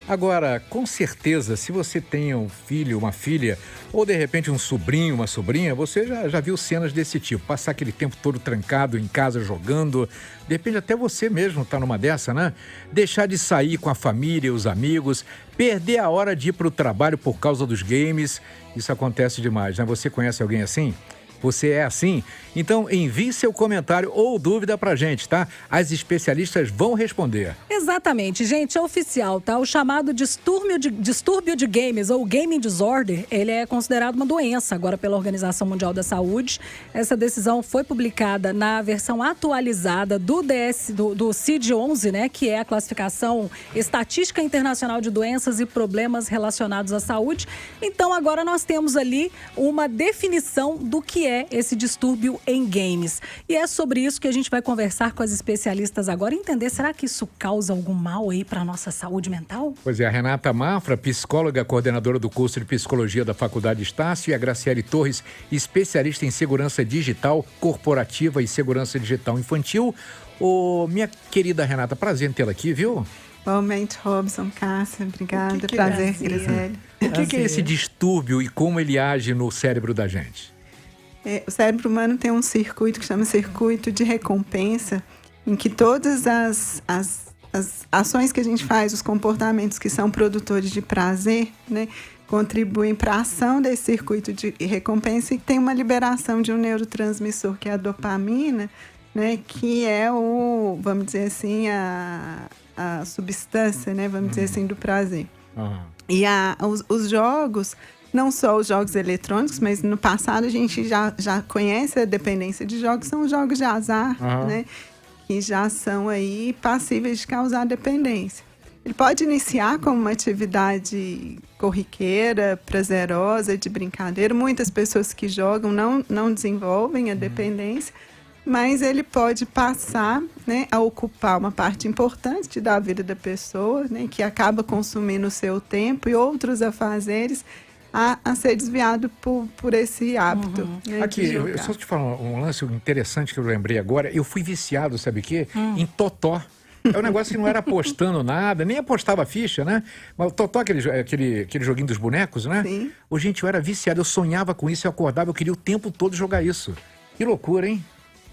Agora, com certeza, se você tem um filho, uma filha, ou de repente um sobrinho, uma sobrinha, você já viu cenas desse tipo. Passar aquele tempo todo trancado em casa jogando, de repente até você mesmo tá numa dessa, né? Deixar de sair com a família, os amigos, perder a hora de ir para o trabalho por causa dos games. Isso acontece demais, né? Você conhece alguém assim? Você é assim? Então envie seu comentário ou dúvida pra gente, tá? As especialistas vão responder. Exatamente, gente, é oficial, tá? O chamado distúrbio de games ou gaming disorder, ele é considerado uma doença agora pela Organização Mundial da Saúde. Essa decisão foi publicada na versão atualizada do CID-11, né? Que é a classificação Estatística Internacional de Doenças e Problemas Relacionados à Saúde. Então agora nós temos ali uma definição do que é esse distúrbio em games. E é sobre isso que a gente vai conversar com as especialistas agora e entender, será que isso causa algum mal aí para a nossa saúde mental? Pois é, a Renata Mafra, psicóloga, coordenadora do curso de Psicologia da Faculdade Estácio, e a Graciele Torres, especialista em segurança digital corporativa e segurança digital infantil. Minha querida Renata, prazer em tê-la aqui, viu? Igualmente, Robson, Cássia, obrigada. Prazer, Graciele. O que é esse distúrbio e como ele age no cérebro da gente? O cérebro humano tem um circuito que chama circuito de recompensa, em que todas as ações que a gente faz, os comportamentos que são produtores de prazer, né, contribuem para a ação desse circuito de recompensa e tem uma liberação de um neurotransmissor, que é a dopamina, né, que é vamos dizer assim, a substância, né, vamos dizer assim, do prazer. E os jogos, não só os jogos eletrônicos, mas no passado a gente já conhece a dependência de jogos, são os jogos de azar, né? Que já são aí passíveis de causar dependência. Ele pode iniciar como uma atividade corriqueira, prazerosa, de brincadeira. Muitas pessoas que jogam não desenvolvem a dependência, mas ele pode passar, né, a ocupar uma parte importante da vida da pessoa, né, que acaba consumindo o seu tempo e outros afazeres a ser desviado por esse hábito. Né, aqui, eu só te falar um lance interessante que eu lembrei agora. Eu fui viciado, sabe o quê? Em totó. É um negócio que não era apostando nada, nem apostava ficha, né? Mas o totó, aquele joguinho dos bonecos, né? Sim. Gente, eu era viciado, eu sonhava com isso, eu acordava, eu queria o tempo todo jogar isso. Que loucura, hein?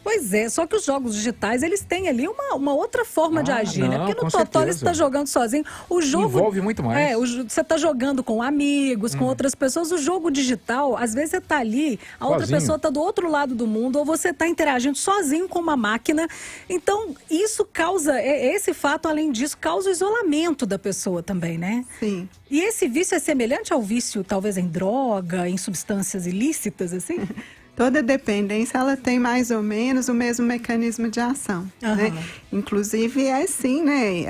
Pois é, só que os jogos digitais, eles têm ali uma outra forma de agir, né? Porque no com totó você certeza. está jogando sozinho. O jogo envolve muito mais. Você está jogando com amigos, com outras pessoas. O jogo digital, às vezes você está ali, a outra pessoa está do outro lado do mundo, ou você está interagindo sozinho com uma máquina. Então, isso causa, esse fato, além disso, causa o isolamento da pessoa também, né? Sim. E esse vício é semelhante ao vício, talvez, em droga, em substâncias ilícitas, assim? Toda dependência, ela tem mais ou menos o mesmo mecanismo de ação, né? Inclusive, sim, né?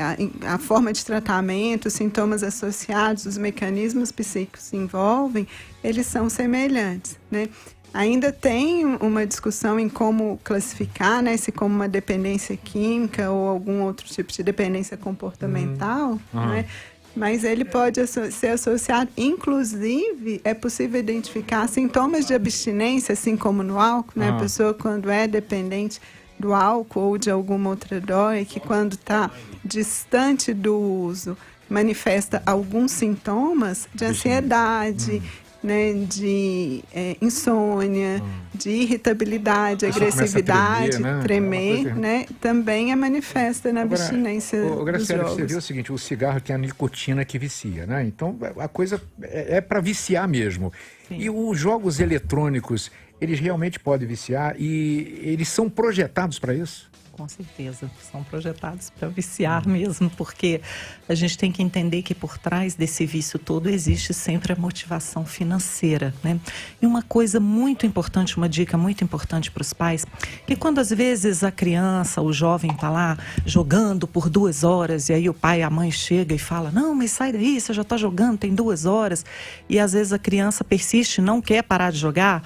A forma de tratamento, os sintomas associados, os mecanismos psíquicos que se envolvem, eles são semelhantes, né? Ainda tem uma discussão em como classificar, né? Se como uma dependência química ou algum outro tipo de dependência comportamental, né? Mas ele pode ser associado, inclusive, é possível identificar sintomas de abstinência, assim como no álcool, né? A pessoa, quando é dependente do álcool ou de alguma outra droga, que quando está distante do uso, manifesta alguns sintomas de ansiedade, né? De insônia, de irritabilidade, agressividade, tremer, né? Também é manifesta na abstinência dos jogos. Você viu o seguinte, o cigarro tem a nicotina que vicia, né? Então, a coisa é para viciar mesmo. Sim. E os jogos eletrônicos, eles realmente podem viciar e eles são projetados para isso? Com certeza, são projetados para viciar mesmo, porque a gente tem que entender que por trás desse vício todo existe sempre a motivação financeira, né? E uma coisa muito importante, uma dica muito importante para os pais, que quando às vezes a criança, o jovem está lá jogando por 2 horas e aí o pai e a mãe chega e fala, não, mas sai daí, você já está jogando, tem 2 horas. E às vezes a criança persiste, não quer parar de jogar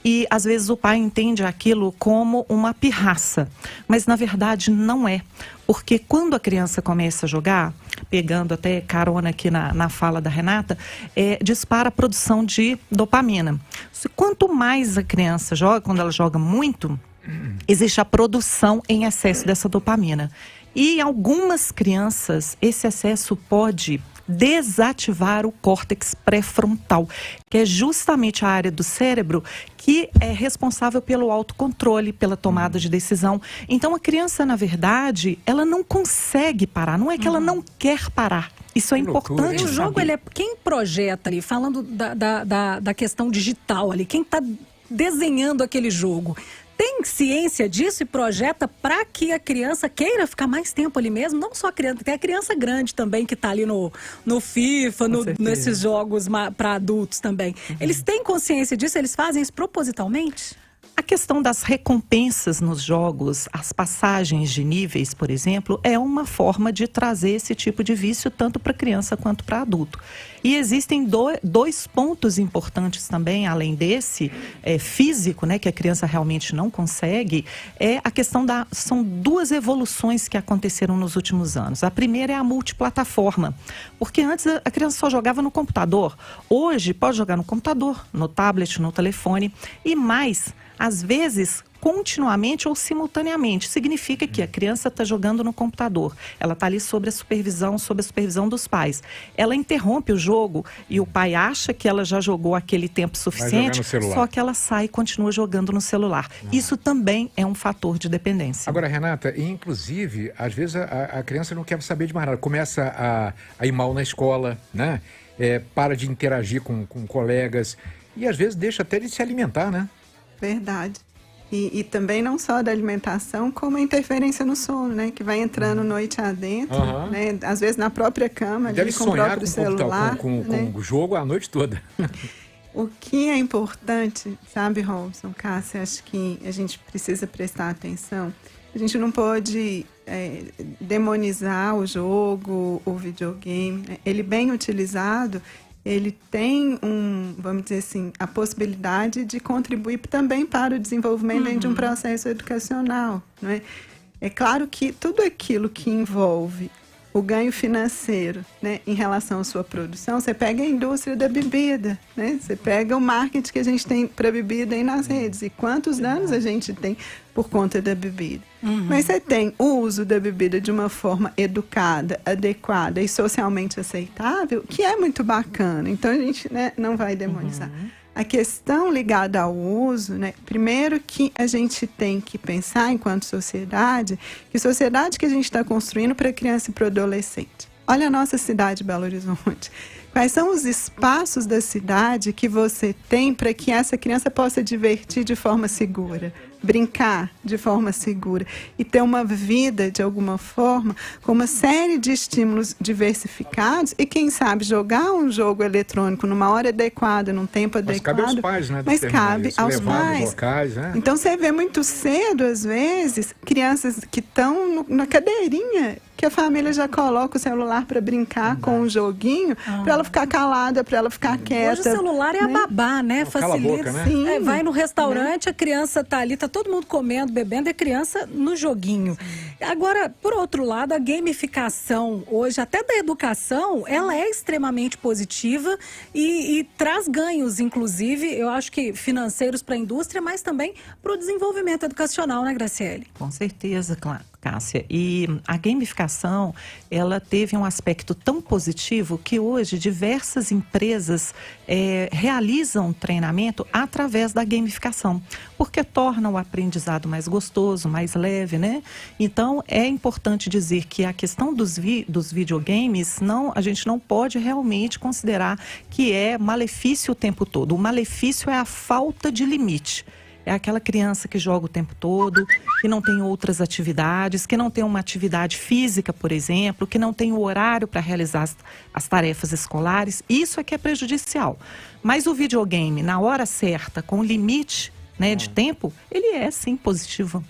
e às vezes o pai entende aquilo como uma pirraça, mas na verdade não é, porque quando a criança começa a jogar, pegando até carona aqui na fala da Renata, dispara a produção de dopamina. Quanto mais a criança joga, quando ela joga muito, existe a produção em excesso dessa dopamina. E em algumas crianças, esse excesso pode desativar o córtex pré-frontal, que é justamente a área do cérebro que é responsável pelo autocontrole, pela tomada de decisão. Então, a criança, na verdade, ela não consegue parar. Não é que ela não quer parar. Isso é importante. E o jogo, ele é quem projeta ali, falando da questão digital ali, quem está desenhando aquele jogo, tem ciência disso e projeta para que a criança queira ficar mais tempo ali mesmo? Não só a criança, tem a criança grande também que está ali no FIFA, nesses jogos para adultos também. Eles têm consciência disso? Eles fazem isso propositalmente? A questão das recompensas nos jogos, as passagens de níveis, por exemplo, é uma forma de trazer esse tipo de vício tanto para criança quanto para adulto. E existem dois pontos importantes também, além desse físico, né, que a criança realmente não consegue, é a questão são duas evoluções que aconteceram nos últimos anos. A primeira é a multiplataforma, porque antes a criança só jogava no computador. Hoje pode jogar no computador, no tablet, no telefone e mais, às vezes, continuamente ou simultaneamente. Significa que a criança está jogando no computador. Ela está ali sob a supervisão dos pais. Ela interrompe o jogo e o pai acha que ela já jogou aquele tempo suficiente, só que ela sai e continua jogando no celular. Isso também é um fator de dependência. Agora, Renata, inclusive, às vezes a criança não quer saber de mais nada. Começa a ir mal na escola, né? Para de interagir com colegas e às vezes deixa até de se alimentar, né? Verdade. E também não só da alimentação, como a interferência no sono, né? Que vai entrando noite adentro, né? Às vezes na própria cama, deve com o próprio celular. Com o jogo a noite toda. O que é importante, sabe, Robson, Cássia, acho que a gente precisa prestar atenção. A gente não pode demonizar o jogo, o videogame, né? Ele bem utilizado, ele tem vamos dizer assim, a possibilidade de contribuir também para o desenvolvimento de um processo educacional, não é? É claro que tudo aquilo que envolve o ganho financeiro, né, em relação à sua produção, você pega a indústria da bebida, né? Você pega o marketing que a gente tem para bebida aí nas redes e quantos danos a gente tem por conta da bebida. Mas você tem o uso da bebida de uma forma educada, adequada e socialmente aceitável, que é muito bacana. Então a gente, né, não vai demonizar. A questão ligada ao uso, né, primeiro que a gente tem que pensar enquanto sociedade, que sociedade que a gente está construindo para criança e para o adolescente. Olha a nossa cidade, Belo Horizonte. Quais são os espaços da cidade que você tem para que essa criança possa divertir de forma segura, brincar de forma segura e ter uma vida, de alguma forma, com uma série de estímulos diversificados e, quem sabe, jogar um jogo eletrônico numa hora adequada, num tempo adequado. Mas cabe aos pais, né? Mas cabe aos pais. Locais, né? Então, você vê muito cedo, às vezes, crianças que estão na cadeirinha, que a família já coloca o celular para brincar com um joguinho, para ela ficar calada, para ela ficar quieta. Hoje o celular é a babá, né? Facilita. Cala a boca, né? Sim, vai no restaurante, a criança tá ali, tá todo mundo comendo, bebendo, e a criança no joguinho. Agora, por outro lado, a gamificação hoje, até da educação, ela é extremamente positiva e traz ganhos, inclusive, eu acho que financeiros para a indústria, mas também para o desenvolvimento educacional, né, Graciele? Com certeza, claro, Cássia. E a gamificação, ela teve um aspecto tão positivo que hoje diversas empresas realizam treinamento através da gamificação, porque torna o aprendizado mais gostoso, mais leve, né? Então, é importante dizer que a questão dos videogames, a gente não pode realmente considerar que é malefício o tempo todo. O malefício é a falta de limite. É aquela criança que joga o tempo todo, que não tem outras atividades, que não tem uma atividade física, por exemplo, que não tem o horário para realizar as tarefas escolares. Isso é que é prejudicial. Mas o videogame, na hora certa, com limite, né, de tempo, ele é sim positivo.